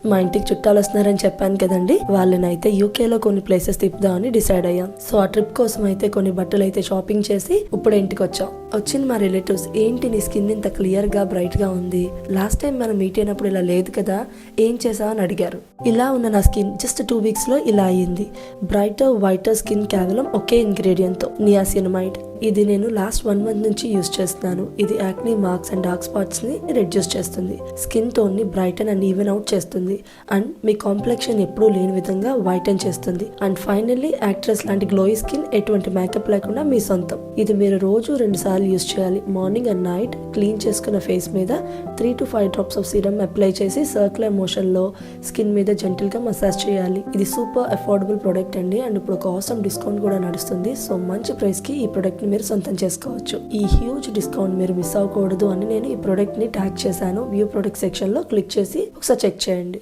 మా ఇంటికి చుట్టాలు వస్తున్నారని చెప్పాను కదండి, వాళ్ళనైతే యూకేలో కొన్ని ప్లేసెస్ తిప్పుదామని డిసైడ్ అయ్యాం. సో ఆ ట్రిప్ కోసం అయితే కొన్ని బట్టలు అయితే షాపింగ్ చేసి ఇప్పుడు ఇంటికి వచ్చాం. వచ్చిన మా రిలేటివ్స్, ఏంటి నీ స్కిన్ ఇంత క్లియర్ గా బ్రైట్ గా ఉంది, లాస్ట్ టైం మనం మీట్ అయినప్పుడు ఇలా లేదు కదా, ఏం చేసావు అని అడిగారు. ఇలా ఉన్న నా స్కిన్ జస్ట్ 2 weeks లో ఇలా అయ్యింది. బ్రైటర్ వైటర్ స్కిన్ కేవలం ఒకే ఇంగ్రీడియంట్ తో, నియాసినమైడ్. ఇది నేను లాస్ట్ 1 month నుంచి యూజ్ చేస్తున్నాను. ఇది acne marks and dark spots ని రిడ్యూస్ చేస్తుంది, స్కిన్ టోన్ ని బ్రైటన్ అండ్ ఈవెన్ అవుట్ చేస్తుంది, అండ్ మీ కాంప్లెక్షన్ ఎప్పుడూ లేని విధంగా వైటన్ చేస్తుంది. అండ్ ఫైనల్లీ యాక్ట్రెస్ లాంటి గ్లోయి స్కిన్ ఎటువంటి మేకప్ లేకుండా మీ సొంతం. ఇది మీరు రోజు 2 సార్లు యూజ్ చేయాలి. మార్నింగ్ అండ్ నైట్ క్లీన్ చేసుకున్న ఫేస్ మీద 3 to 5 drops of serum apply చేసి సర్క్యులర్ మోషన్ లో స్కిన్ మీద జెంటిల్ గా మసాజ్ చేయాలి. ఇది సూపర్ అఫోర్డబుల్ ప్రొడక్ట్ అండి, అండ్ ఇప్పుడు ఒక ఆసమ్ డిస్కౌంట్ కూడా నడుస్తుంది. సో మంచి ప్రైస్ కి ఈ ప్రొడక్ట్ ని మీరు సొంతం చేసుకోవచ్చు. ఈ హ్యూజ్ డిస్కౌంట్ మీరు మిస్ అవ్వకూడదు అని నేను ఈ ప్రొడక్ట్ ని ట్యాగ్ చేశాను. వ్యూ ప్రొడక్ట్ సెక్షన్ లో క్లిక్ చేసి ఒకసారి చెక్ చేయండి.